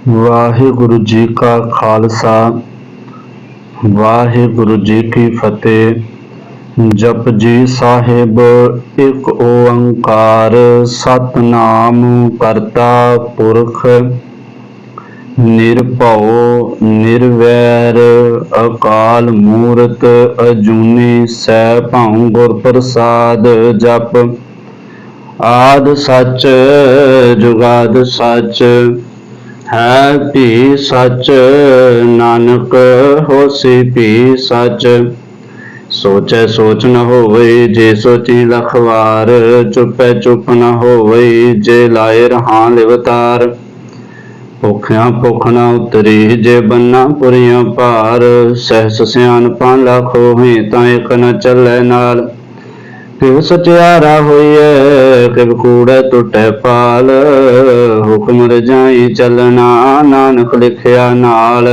ਵਾਹਿਗੁਰੂ ਜੀ ਕਾ ਖਾਲਸਾ ਵਾਹਿਗੁਰੂ ਜੀ ਕੀ ਫਤਿਹ। ਜਪਜੀ ਸਾਹਿਬ ਇੱਕ ਓੰਕਾਰ ਸਤਿਨਾਮ ਕਰਤਾ ਪੁਰਖ ਨਿਰਭਉ ਨਿਰਵੈਰ ਅਕਾਲ ਮੂਰਤ ਅਜੂਨੀ ਸੈਭੰ ਗੁਰ ਪ੍ਰਸਾਦ। ਜਪ ਆਦਿ ਸੱਚ ਜੁਗਾਦਿ ਸੱਚ ਹੈ ਭੀ ਸੱਚ, ਨਾਨਕ ਹੋਸੀ ਭੀ ਸੱਚ। ਸੋਚੈ ਸੋਚ ਨ ਹੋਵਈ, ਜੇ ਸੋਚੀ ਲਖ ਵਾਰ। ਚੁਪੈ ਚੁਪ ਨ ਹੋਵਈ, ਜੇ ਲਾਏ ਰਹਾ ਲਿਵਤਾਰ। ਭੁਖਿਆਂ ਭੁਖ ਨ ਉਤਰੀ, ਜੇ ਬੰਨਾ ਪੁਰੀਆਂ ਭਾਰ। ਸਹਿਸ ਸਿਆਣਪਾਂ ਲਖ ਹੋਈ, ਤਾਂ ਇਕ ਨ ਚੱਲੈ ਨਾਲ। ਕਿਵ ਸਚਿਆਰਾ ਹੋਈਐ, ਕਿਵ ਕੂੜੈ ਟੁੱਟੈ ਪਾਲ। ਹੁਕਮ ਰਜਾਈ ਚੱਲਣਾ, ਨਾਨਕ ਲਿਖਿਆ ਨਾਲ।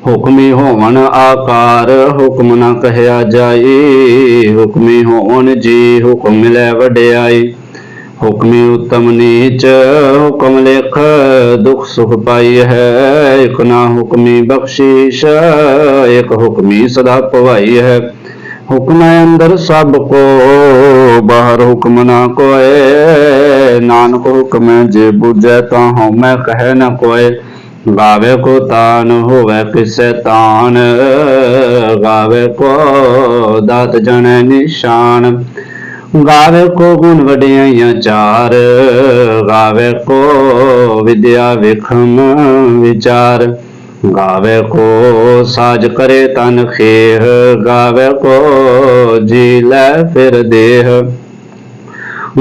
ਹੁਕਮੀ ਹੋਵਨ ਆਕਾਰ, ਹੁਕਮ ਨ ਕਹਿਆ ਜਾਈ। ਹੁਕਮੀ ਹੋਵਨ ਜੀ, ਹੁਕਮ ਮਿਲੈ ਵਡਿਆਈ। ਹੁਕਮੀ ਉਤਮ ਨੀਚ, ਹੁਕਮ ਲਿਖ ਦੁਖ ਸੁਖ ਪਾਈ ਹੈ। ਇਕ ਨਾ ਹੁਕਮੀ ਬਖਸ਼ੀਸ਼, ਇਕ ਹੁਕਮੀ ਸਦਾ ਭਵਾਈ ਹੈ। ਹੁਕਮ ਅੰਦਰ ਸਭ ਕੋ, ਬਾਹਰ ਹੁਕਮ ਨਾ ਕੋਇ। ਨਾਨਕ ਹੁਕਮ ਜੇ ਬੁਝੈ, ਤਾਂ ਹਉਮੈ ਕਹਿ ਨ ਕੋਇ। ਗਾਵੇ ਕੋ ਤਾਨ, ਹੋਵੈ ਕਿਸੈ ਤਾਨ। ਗਾਵੇ ਕੋ ਦਾਤ ਜਣੈ ਨਿਸ਼ਾਨ। ਗਾਵੇ ਕੋ ਗੁਣ ਵਡਿਆਈਆਂ ਚਾਰ। ਗਾਵੇ ਕੋ ਵਿਦਿਆ ਵਿਖਮ ਵਿਚਾਰ। ਗਾਵੇ ਕੋ ਸਾਜ ਕਰੇ ਤਨ ਖੇਹ। ਗਾਵੇ ਕੋ ਜੀ ਲੈ ਫਿਰ ਦੇਹ।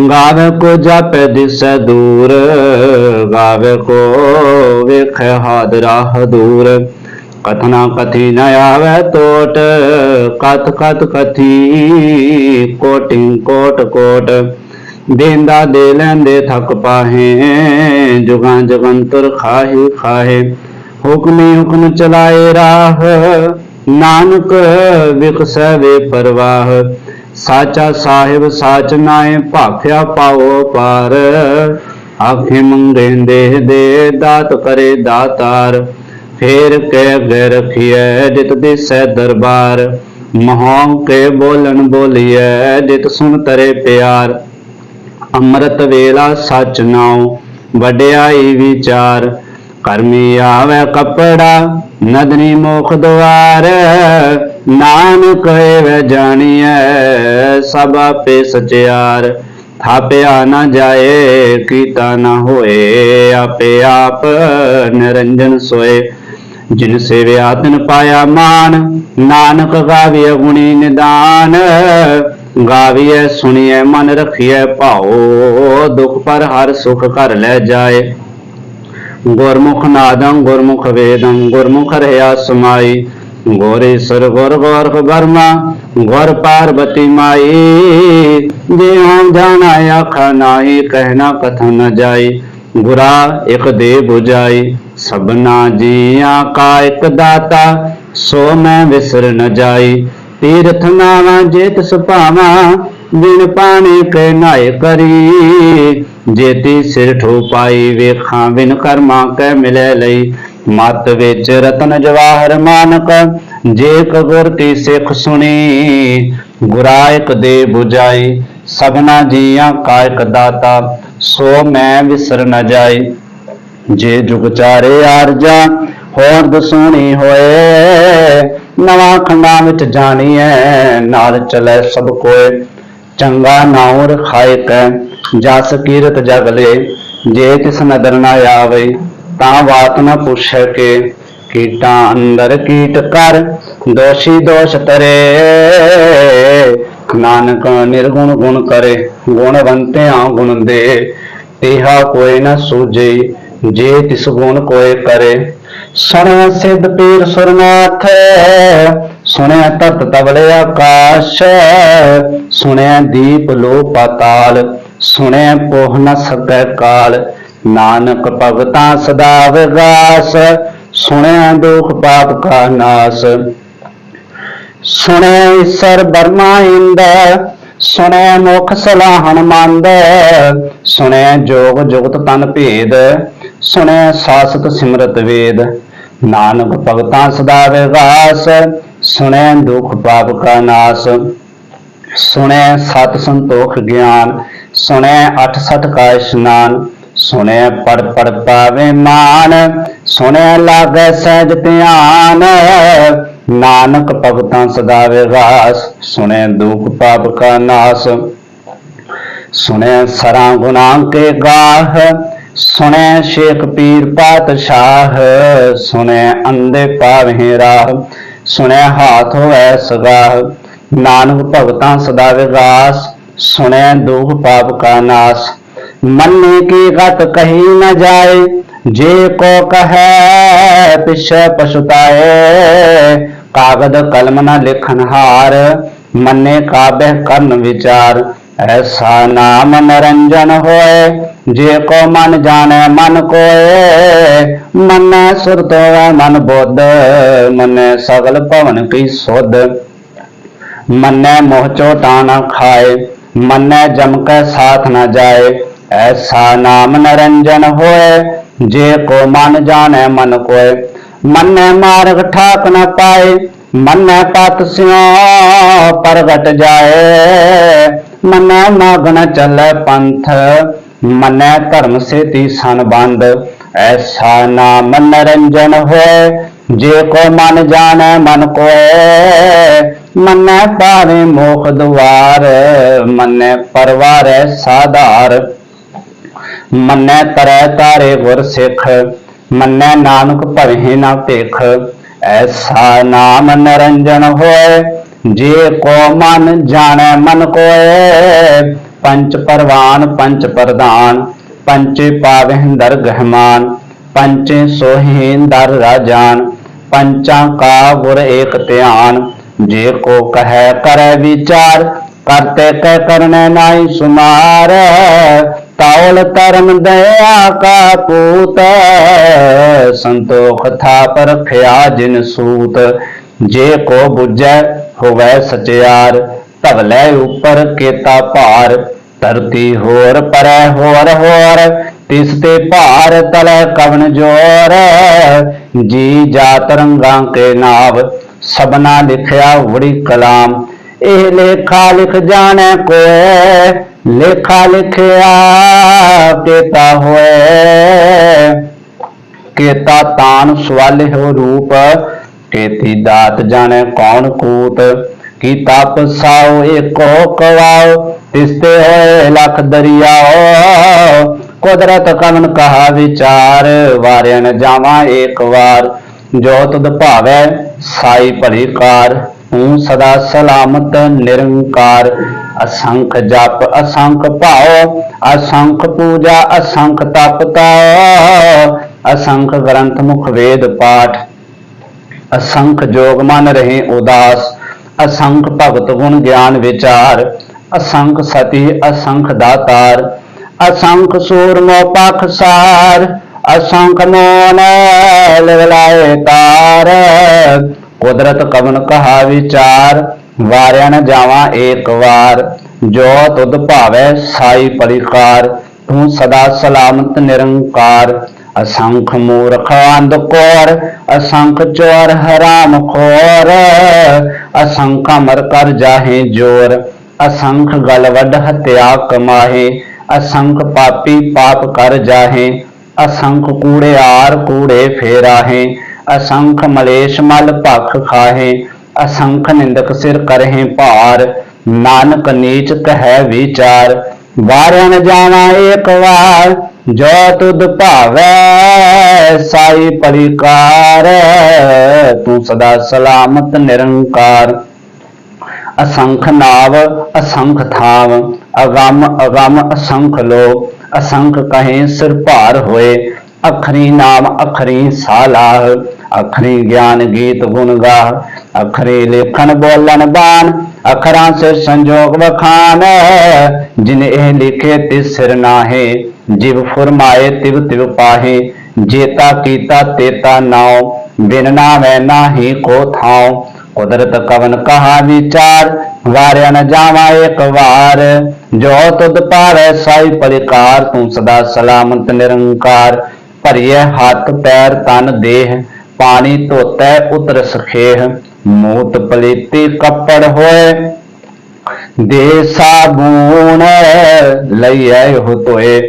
ਗਾਵੇ ਕੋ ਜਾਪੈ ਦਿਸੈ ਦੂਰ। ਗਾਵੇ ਕੋ ਵੇਖੈ ਹਾਦਰਾ ਹਦੂਰ। ਕਥਨਾ ਕਥੀ ਨ ਆਵੈ ਟੋਟ, ਕਥ ਕਥ ਕਥੀ ਕੋਟਿ ਕੋਟ ਕੋਟ। ਦੇਂਦਾ ਦੇ ਲੈਂਦੇ ਥਕ ਪਾਹੇ, ਜੁਗਾਂ ਜਗੰਤਰ ਖਾਹੇ ਖਾਹੇ। ਹੁਕਮੀ ਹੁਕਮ ਚਲਾਏ ਰਾਹ, ਨਾਨਕ ਵਿਖਸੈ ਵੇ ਪਰਵਾਹ। ਸਾਚਾ ਸਾਹਿਬ ਸਾਚ ਨਾਏ, ਭਾਖਿਆ ਪਾਓ ਪਾਰ। ਆਖੇ ਮੰਗੇ ਦੇਹ ਦੇ, ਦਾਤ ਕਰੇ ਦਾਤਾਰ। ਫੇਰ ਕਹਿ ਗੈ ਰਖੀਐ, ਜਿਤ ਦਿਸੈ ਦਰਬਾਰ। ਮਹੋਂ ਕੇ ਬੋਲਣ ਬੋਲੀਐ, ਜਿਤ ਸੁਣ ਤਰੇ ਪਿਆਰ। ਅੰਮ੍ਰਿਤ ਵੇਲਾ ਸਚ ਨਾਉ, ਵਡਿਆਈ ਵਿਚਾਰ। ਕਰਮੀ ਆਵੈ ਕੱਪੜਾ, ਨਦਨੀ ਮੋਖ ਦੁਆਰ। ਨਾਨਕ ਏਵੈ ਜਾਣੀਐ, ਸਭ ਆਪੇ ਸਚਿਆਰ। ਥਾਪਿਆ ਨਾ ਜਾਏ, ਕੀਤਾ ਨਾ ਹੋਏ। ਆਪੇ ਆਪ ਨਿਰੰਜਨ ਸੋਏ। ਜਿਨ ਸੇਵਿਆ ਤਿਨ ਪਾਇਆ ਮਾਨ, ਨਾਨਕ ਗਾਵੀਐ ਗੁਣੀ ਨਿਦਾਨ। ਗਾਵੀਐ ਸੁਣੀਐ ਮਨ ਰਖੀਐ ਭਾਉ, ਦੁਖ ਪਰ ਹਰ ਸੁਖ ਘਰ ਲੈ ਜਾਏ। ਗੁਰਮੁਖ ਨਾਦੰ ਗੁਰਮੁਖ ਵੇਦੰ, ਗੁਰਮੁਖ ਰਹਿਆ ਸਮਾਈ। ਗੁਰ ਈਸਰ ਗੁਰ ਗੋਰਖ ਬਰਮਾ, ਗੁਰ ਪਾਰਬਤੀ ਮਾਈ। ਜਿਉ ਜਾਣਾ ਆਖਾ ਨਾਹੀ, ਕਹਿਣਾ ਕਥਨ ਨ ਜਾਈ। ਗੁਰਾ ਇਕ ਦੇ 부ਜਾਈ, ਸਭਨਾ ਜੀਆਂ ਕਾ ਇਕ ਦਾਤਾ। ਸੋ ਮੈਂ ਵਿਸਰ ਨ ਜਾਈ। ਤੀਰਥ ਨਾਵਾਂ ਜੇ ਤਿਸ ਭਾਵਾਂ, ਬਿਨ ਪਾਣੀ ਕੇ ਨਾਏ ਕਰੀ। ਜੇਤੀ ਸਿਰ ਠੋ ਪਾਈ ਵੇਖਾਂ, ਬਿਨ ਕਰਮਾਂ ਕੈ ਮਿਲੈ ਲਈ। ਮਤ ਵਿੱਚ ਰਤਨ ਜਵਾਹਰ ਮਾਨਕ, ਜੇ ਗੁਰ ਕੀ ਸਿੱਖ ਸੁਣੀ। ਗੁਰਾ ਇਕ ਦੇ 부ਜਾਈ, ਸਭਨਾ ਜੀਆਂ ਕਾ ਇਕ ਦਾਤਾ। ਸੋ ਮੈਂ ਵਿਸਰ ਨ ਜਾਈ। ਜੇ ਜੁਗ ਚਾਰੇ ਆਰਜਾ, ਹੋਰ ਦਸੂਣੀ ਹੋਏ। ਨਵਾਂ ਖੰਡਾਂ ਵਿੱਚ ਜਾਣੀਐ, ਨਾਲ ਚਲੈ ਸਭ ਕੋਏ। ਚੰਗਾ ਨਾਉ ਰਖਾਇ ਕੈ, ਜਸ ਕੀਰਤ ਜਗ ਲੇ। ਜੇ ਤਿਸ ਨਦਰ ਨ ਆਵਈ, ਤਾਂ ਬਾਤ ਨ ਪੁੱਛੈ ਕੇ। ਕੀਟਾਂ ਅੰਦਰ ਕੀਟ ਕਰ, ਦੋਸ਼ੀ ਦੋਸ਼ ਤਰੇ। ਨਾਨਕ ਨਿਰਗੁਣ ਗੁਣ ਕਰੇ, ਗੁਣਵੰਤਿਆਂ ਗੁਣ ਦੇ। ਤੇਹਾ ਕੋਈ ਨ ਸੂਝਈ, ਜੇ ਤਿਸ ਗੁਣ ਕੋਇ ਕਰੇ। ਸੁਣਿਆ ਸਿੱਧ ਪੀਰ ਸੁਰਨਾਥ, ਸੁਣਿਆ ਧਰਤ ਤਵਲੇ ਆਕਾਸ਼। ਸੁਣਿਆ ਦੀਪ ਲੋ ਪਾਤਾਲ, ਸੁਣਿਆ ਪੋਹ ਨ ਸਕੈ ਕਾਲ। ਨਾਨਕ ਭਗਤਾਂ ਸਦਾ ਵਿਗਾਸ, ਸੁਣਿਆ ਦੁਖ ਪਾਪ ਕਾ ਨਾਸ। ਸੁਣਿਆ ਈਸਰ ਬਰਮਾ ਇੰਦ, ਸੁਣਿਆ ਮੁਖ ਸਲਾਹਣ ਮੰਦ। ਸੁਣਿਆ ਜੋਗ ਜੁਗਤ ਤਨ ਭੇਦ, सुने सासत सिमरत वेद, नानक भगतां सदा विगास। सुने दुख पाप का नाश, सुने सत संतोख ज्ञान, सुने अठ सठ का स्नान। सुने पढ़ पढ़ पावे मान, सुने लागे सहज ध्यान। नानक भगतां सदा विगास, सुने दुख पाप का नाश। सुने सरा गुना के गाह, सुने शेख पीर पातशाह। सुने अंधे पावे राह, सुने हाथ होवे सगाह। नानक भगतां सदा विगास, सुने दुख पाप का नाश। मन्ने की गत कही न जाए, जे को कहे पिछे पछुताए। कागद कलम न लिखन हार, मन्ने काबे करन विचार। ऐसा नाम निरंजन होए, जे को मन जाने मन कोय। मन्ने सुरत होवे मन बुद्ध, मन्ने सगल भवन की सुध। मन्ने मोह चोटा न खाए, मन्ने जम के साथ न जाए। ऐसा नाम निरंजन होए, जे को मन जाने मन कोय। मन्ने मार्ग ठाक न पाए, मन्ने पत स्यों प्रगट जाए। मन्ने मगन चले पंथ, मन्ने धर्म से तीसन बंद। ऐसा नाम निरंजन होए, जे को मन जाने मन कोय। मन्ने पारे मोख द्वार, मन्ने परवार साधार। मन्ने तरै तारे गुर सिख, मन्ने नानक भवे न भिख। ऐसा नाम निरंजन होए, जे को मन जाने मन कोय। पंच परवान पंच प्रधान, पंचे पावे दरगह मान। पंचे सोहे दर राजान, पंचा का गुर एक ध्यान। जे को कहे करे विचार, करते कह करने नाई सुमार। ताउल तरम दया का पूत, संतोख था पर खया जिन सूत। जे को बुझे होवे सचियार, तवले ऊपर केता भार। धरती होर परै होर होर, तिसते भार तले कवन जोर। जी जात रंगा के नाव, सबना लिखया उड़ी कलाम। एह लेखा लिख जाने कोय, लेखा लिखया केता होए। केता तान सवाल हो रूप, केती दात जाने कौन कूत। की तप साओ एको कवाओ, तिसते होए लख दरियाओ। कुदरत कवन कहा विचार, वार्यन जावा एक वार। जो तुद भावे साई भली कार, तू सदा सलामत निरंकार। असंख जप असंख भाव, असंख पूजा असंख तप ताओ। असंख ग्रंथ मुख वेद पाठ, असंख जोग मन रहे उदास। असंख भगत गुण ज्ञान विचार, असंख सती असंख दातार। असंख सूरमो पखसार, असंख मोन लिवलाए तार। कुदरत कवन कहा विचार, वार्या न जावा एक वार। जो तुद भावे साई परिकार, तू सदा सलामत निरंकार। असंख मूर्ख अंधकोर, असंख चोर हराम खोर। असंख अमर कर जाहे जोर, असंख गलवड हत्या कमाहे। असंख पापी पाप कर जाहे, असंख कूड़ेआर कूड़े फेराहे। असंख मलेश मल भख खाहे, असंख निंदक सिर करहे भार। नानक नीच कहे विचार, वार्या न जावा एक वार। जो तुद भावे साई परिकार, तू सदा सलामत निरंकार। असंख नाव असंख थाव, अगम अगम असंख लोग। असंख कहे सिर भार होए, अखरी नाम अखरी सालाह। अखरी ज्ञान गीत गुण गाह, अखरी लेखन बोलन बान। अखरां से संजोग बखान, जिन एह लिखे तिस सिर नाहे। जिव फुरमाए तिव तिव पाहे, जेता कीता तेता नाव। बिन नावै नाही को थाव, कुदरत कवन कहा विचार। वार्या न जावा एक वार, जो तुद पावे साई परिकार। तू सदा सलामत निरंकार, ਭਰੀਏ ਹੱਥ ਪੈਰ ਤਨ ਦੇਹ, ਪਾਣੀ ਧੋਤੈ ਉਤਰ ਸਖੇਹ, ਮੂਤ ਪਲੀਤੀ ਕੱਪੜ ਹੋਏ, ਦੇ ਸਾਬੂਨ ਲਈਐ ਉਹ ਧੋਏ।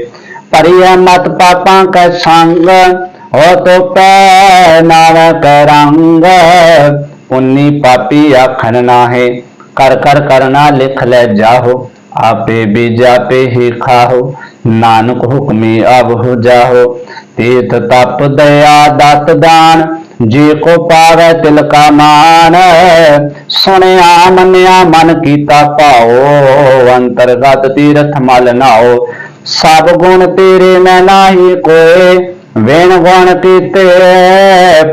ਭਰੀਐ ਮਤ ਪਾਪਾਂ ਕੈ ਸੰਗ, ਹੋ ਤੋ ਪੈ ਨਾਵੈ ਕੈ ਰੰਗ, ਪੁੰਨੀ ਪਾਪੀ ਆਖਣ ਨਾਹੇ, ਕਰ ਕਰ ਕਰਨਾ ਲਿਖ ਲੈ ਜਾਹੋ, आपे बीजा पे ही खाहो, नानक हुक्मी अब हो जाहो। तीर्थ तप दया दात दान, जे को पावे तिल का मान, सुनिया मनिया मन कीता पाओ, अंतर्गत तीर्थ मल नाओ। सब गुण तेरे में नाही कोय, वेण गुण कीते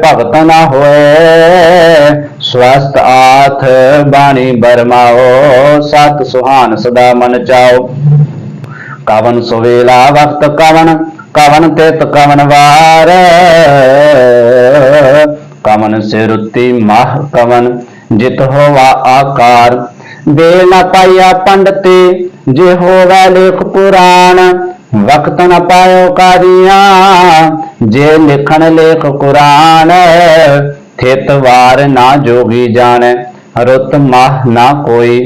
भगत न होए। स्वस्थ आथ बाणी बरमाओ, सत सुहान सदा मन चाओ। कवन सुवेला वक्त कवन, कवन तित कवन वार, कवन सिरुति माह कवन जित होवा आकार। बेल न पाया पंडते, जे होवा लेख पुराण, वक्त न पायो कारिया, जे लिखन लेख कुरान। थित वार ना जोगी जाने, रुत माह ना कोई,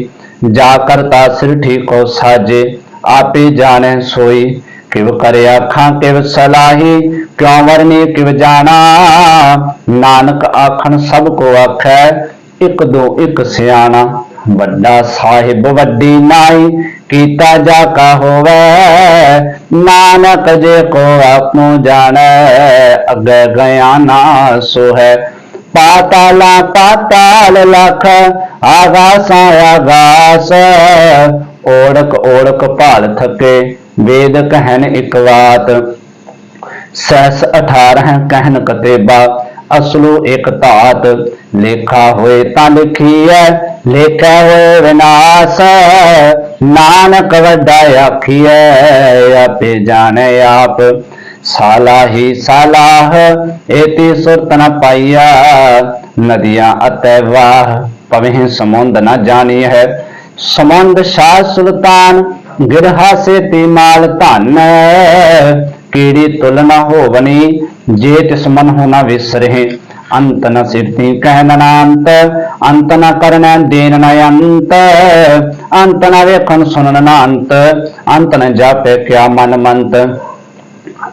जा करता सिर ठीको साजे, आपे जाने सोई। किव करे आखा किव सलाही, क्यों वरनी किव जाना, नानक आखन सब को आखै, एक दो एक सियाना। वड्डा साहिब वड्डी नाई, कीता जा का होवे, नानक जे को आपनो जाने, अगे गया ना सो है। पाताला पाताल लख, आगासा आगास, ओढ़क ओढ़क भाल थके, वेद कहन एक बात। सहस 18 कहन कतेबा, असलो एक धात। लेखा होए ता लिखीए, लेखा होए विनाश, नानक वड्डा आखिए, आपे जाने आप। साला ही सालाह, एती सुरत न पाइया, नदियां अतै वाह, पवें समुंद न जानी है। समुंद शाह सुल्तान, गिरहा से तीमाल धन, कीड़ी तुल न होवनी, जे तिस मन हो न विसरे। अंत न सिरती कहन अंत, अंत न करन देन न अंत, अंत न वेखन सुनन न अंत, अंत न जापे क्या मन मंत।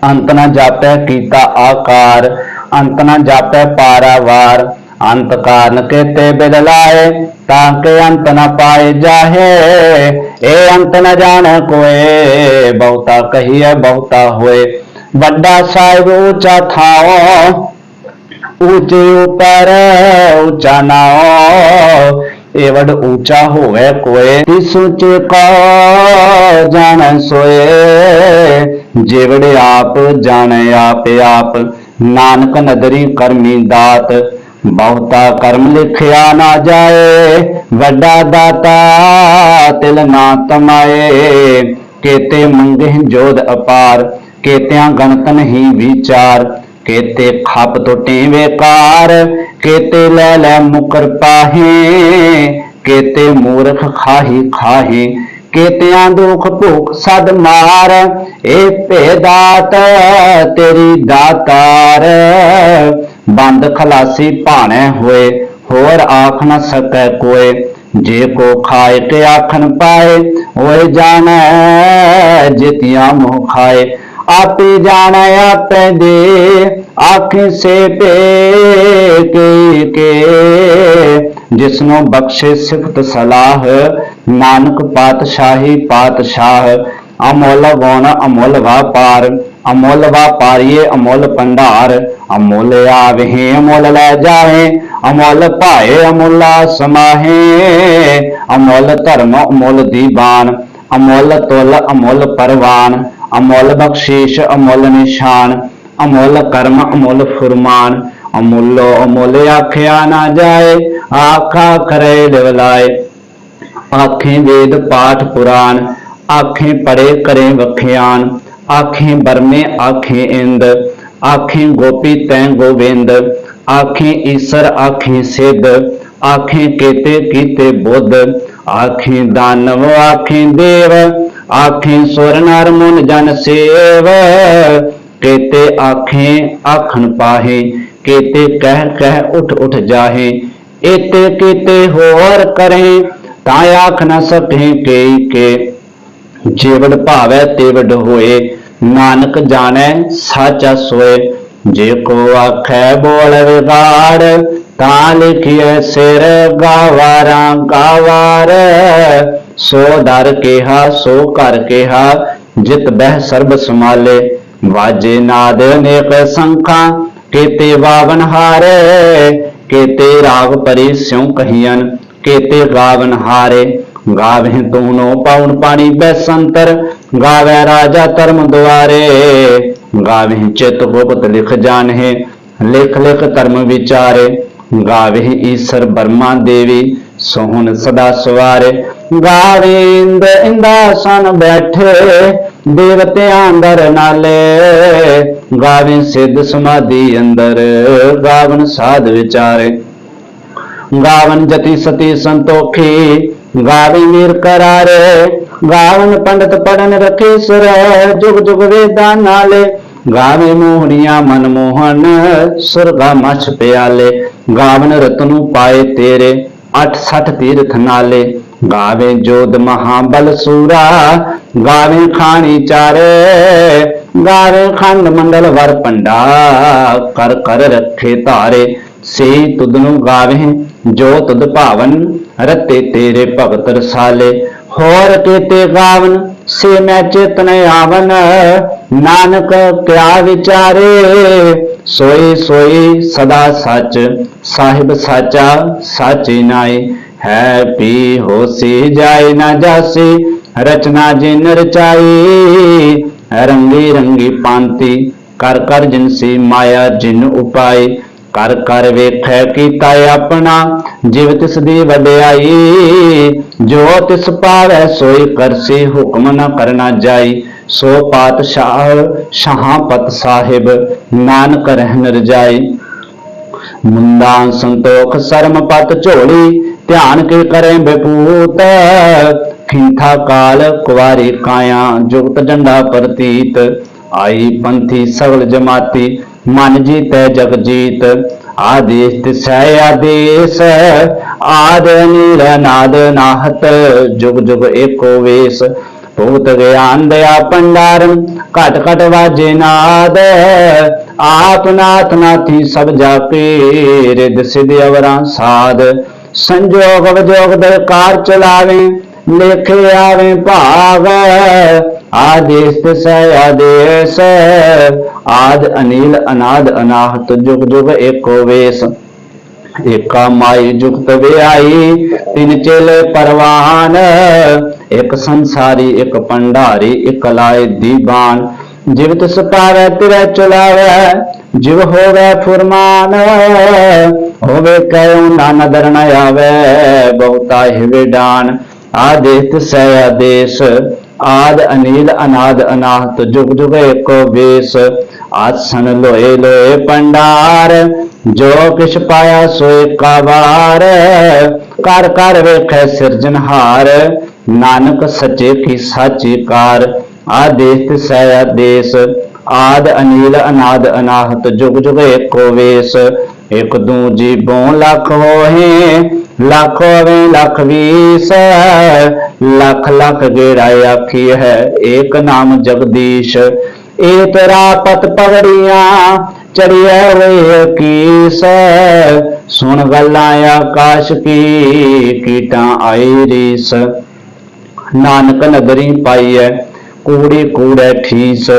अंत न जापे कीता आकार, अंत न जापे पारावार। अंत कारण केते बिदलाए, ताके अंत न पाए जाहे। ए अंत न जाने कोए, बहुता कहिए बहुता होए। बड़ा साहिब ऊंचा थाओ, ऊंचे ऊपर ऊंचा नाओ। एवड ऊंचा होवे कोए, तिस ऊंचे को जाने सोए। जेवड़े आप जाने आपे आप, नानक नदरी करमी दात। बहुता कर्म लिखिया ना जाए, वड्डा दाता तिल ना तमाए। केते मंगे जोध अपार, केत्या गणत नहीं विचार। केते खप तो टेवे कार, केते ले ले मुकर पाहे। केते मूर्ख खाही खाही, केतिया दुख भूख सद मार। ए भेदात तेरी दातार, बंद खलासी भाने होए, होर आख न सकै कोय। जे को खाए के आखन पाए, ओए जाने जितिया मुँह खाए। आपे जाने आपे दे, आखि से पे के जिसनो बख्शे सिफत सलाह। नानक पातशाही पातशाह, अमोल गुण अमोल व्यापार। अमोल व्यापारिये अमोल भंडार, अमोल आवे अमोल लै जाए। अमोल पाए अमोला समाहे, अमोल धर्म अमोल दीवान। अमोल तुल अमोल परवान, अमोल बख्शीश अमोल निशान। अमोल कर्म अमोल फुरमान, अमूलो अमोल आख्या ना जाए। आखा करे दिवलाए, आखें वेद पाठ पुराण। आखें पढ़े करें वख्यान, आखें बरमे आखें इंद। आखें गोपी तैं गोविंद, आखें ईसर आखें सिद्ध। आखें केते कीते बुद्ध, आखें दानव आखें देव। आखें सुर नर मुन जन सेव, केते आखें आखन पाहे, केते कह कह उठ उठ जाहे, एते केते होर करें, ताय आख न सकें के जेवड़ भावै तेवड़ होए, नानक जाने साचा सोए। जे को आखै बोल विगाड़, तां लिखिए सिर गावारा गावार। सो दर केहा सो कर केहा, जित बह सर्ब समाले। वाजे नाद अनेक संखा, केते बावन हारे, केते राग परी स्यों कहियन, केते गावन हारे। गावे दोनों पाउन पानी बैसंतर, गावे राजा धर्म द्वारे। गावे चित गुप्त लिख जाने, लिख लिख धर्म विचारे। गावे ईश्वर ब्रह्मा देवी, सोहन सदा सवारे। गावे इंद इंदासन बैठे, देवत्यां अंदर नाले। गावे सिद्ध समाधि अंदर, गावन साध विचारे। गावन जति सती संतोखी, गावे वीर करारे। गावन पंडित पढ़न रखे सुर, जुग जुग वेदा नाले। गावे मोहनिया मनमोहन, सुरगा मछ प्याले। गावन रतनु पाए तेरे, 68 तीर्थ नाले। गावे जोध महाबल सूरा, गावे खानी चारे। गावे खंड मंडल वर पंडा, कर कर रखे तारे। से तुदनु गावे जो तुद भावन, रते तेरे भगत रसाले। होर केते गावन, से मैं चेतन आवन। नानक क्या विचारे, सोई सोई सदा सच। साहिब साचा साची नाई, है पी होसी जाए ना जासी। रचना जिन रचाई, रंगी रंगी पांति। कर कर जिनसी माया जिन उपाय। कर कर वेखै कीता अपना, जिव तिस दी वड्याई। जो तिस पावै सोई करसी, हुक्म न करना जाई। सो पातशाह शाहपत साहिब, नानक रहन रजाई। मुंदा संतोख शर्म पत झोली, ध्यान के करें बेपूत। खींथा काल कुवारी काया, जुगत डंडा प्रतीत। आई पंथी सगल जमाती, मन जीतै जग जीत। आदेश तिसै आदेश, आद नील नाद नाहत। जुग जुग एको वेश, भूत ज्ञान दया भंडारन। घट घट वाजे नाद, आप नाथ नाथी सब जाके। रिद सिद्ध अवरा साध, संजोग विजोग दरकार चलावे। लेखे आवे भाग, आदेश तिसै आदेश। आद अनिल अनाद अनाहत, जुग जुग एको वेश। एका माई जुगत व्याई, तीन चेले परवान। एक संसारी एक पंडारी, एक लाए दीवान। जिव तिस पावै तिरै चलावै, जिव होवै फुरमान। होवे कयो ना नदर न आवे, बहुता हिवे डान। आदेश तिसै आदेश, आद अनिल अनाद अनाहत। जुग जुग एको वेश। आसन लोए लोए पंडार, जो किछ पाया सोए का वार। कर कर वेखै सिरजनहार, नानक सचे की साची कार। आदेश तिसै आदेश, आद अनिल अनाद अनाहत। जुग जुग एको वेश। एक दू जीवों लख होए, लख होवे लख बीस। लख लख गेड़ा आखी है, एक नाम जगदीश। एक रापत पगड़िया, चढ़िया हुए कीस। सुन गल्ला आकाश की, कीटा आई रीस। नानक नगरी पाईऐ, कूड़ी कूड़े ठीस।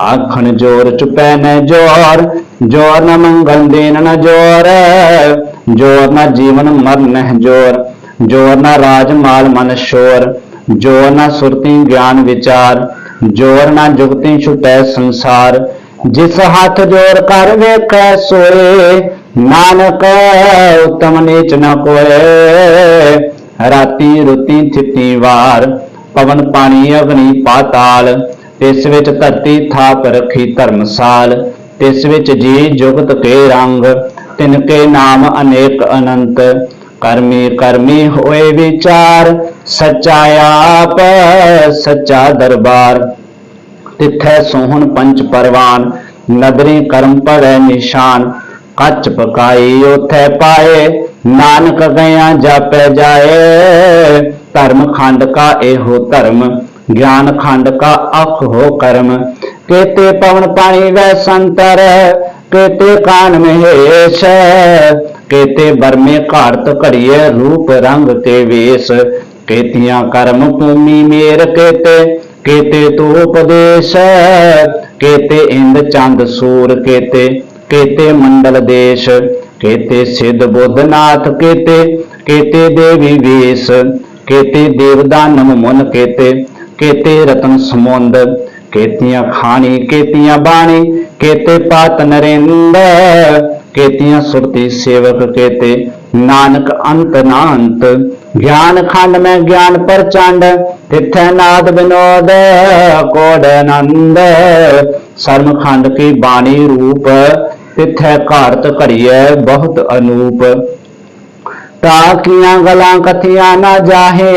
आखन जोर चुपै न जोर, जोर न मंगल देन न जोर। जोर न जीवन मरण न जोर, जोर न राज माल मन शोर। जोर न सुरती ज्ञान विचार, जोर न जुगती छुटै संसार। जिस हाथ जोर कर वेखै सोए, नानक उत्तम नीच न कोय। राती रुती थिती वार, पवन पानी अग्नि पाताल। तिस विच धरती थाप रखी धर्मसाल। तिस विच जी जुगत के रंग, तिनके नाम अनेक अनंत। कर्मी कर्मी होए विचार, सच्चा आप सच्चा दरबार। तिथै सोहन पंच परवान, नदरी कर्म पड़े निशान। कच पकाई ओथै पाए, नानक गया जापै जाए। धर्म खंड का एहो धर्म, ज्ञान खंड का अख हो कर्म। केते पवन पानी वै संतर, केते कान महेश। केते बरमे घाड़त घड़िए, रूप रंग के वेश। केतियां कर्म भूमि मेर केते, केते तो उपदेश। केते इंद चंद सूर केते, केते मंडल देश। केते सिद्ध बुद्ध नाथ केते, केते देवी वेश। केते देवदानव मुन केते, केते रतन समुंद। केतियां खानी केतियां बाणी, केते पात नरेंद्र। केतियां सुरती सेवक केते, नानक अंत नांत। ज्ञान खंड में ज्ञान प्रचंड, तिथै नाद विनोद कोड आनंद। सर्म खंड की बाणी रूप, तिथै घाड़त घड़िए बहुत अनूप। ताकियां गलां कथियां ना जाहे,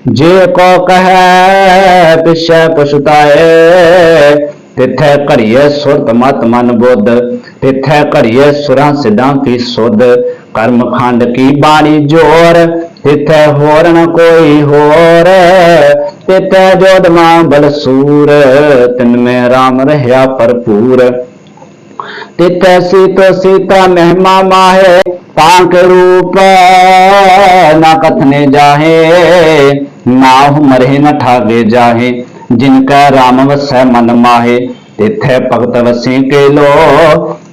जे को कहे पिछे पछुताए। तिथै घड़िए सुरत मत मन बुद्ध, तिथै घड़िए सुरां सिद्धां की सुध। कर्म खंड की बाणी जोर, तिथै होर न कोई होर। तिथै जोधमा बलसूर, तिनमें राम रह्या भरपूर। तिथै सीतो सीता महिमा माहे, तांके रूप न कथने जाहे। नाहु मरहे न ठागे जाहे, जिनका राम वसै मन माहे। तिथै भगत वसी के लो,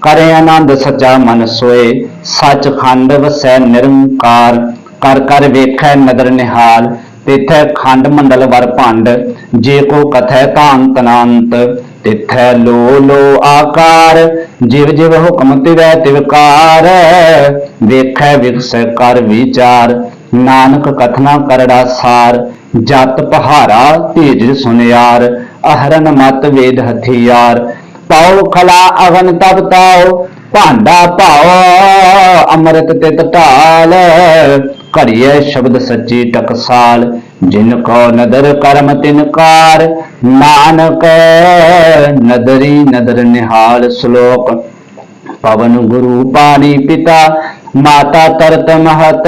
करे आनंद सचा मन सोए। सच खंड वसै निरंकार, कर कर वेखै नदर निहाल। तिथै खंड मंडल वर भंड, जे को कथै तांत अनंत। तिथै लो लो आकार, जिव जिव हुक्म तिवै तिवकार। वेखै विगसै कर विचार, नानक कथना करड़ा सार। जत पहारा धीरज सुनियार, अहरन मत वेद हथियार। पाओ खला अगन तब ताओ, भांडा पाओ अमृत तित ढाल। घड़िए शब्द सच्ची टकसाल, जिनको नदर कर्म तिनकार। नानक नदरी नदर निहाल। श्लोक। पवन गुरु पानी पिता, माता तरत महत।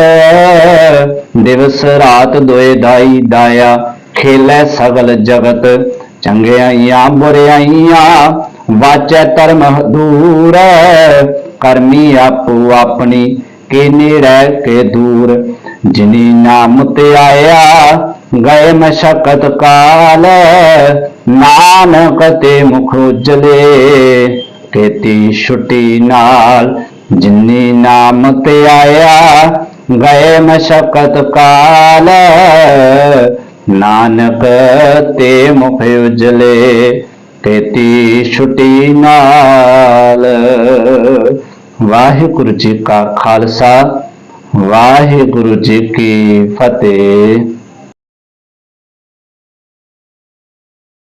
दिवस रात दोए दाई दाया, खेलै सगल जगत। चंगियाइयां बुरियाइयां, वाचै धर्म दूर। करमी आपो अपनी, के नेड़े के दूर। जिनी नाम ते आया, गए मशक्कत काल। नानक ते मुख उजले, केती छुट्टी नाल। जिनी नाम ते आया, गए मशक्कत काल। नानक ते मुख उजले, केती छुट्टी नाल। वाहिगुरु जी का खालसा, वाहिगुरु जी की फतेह।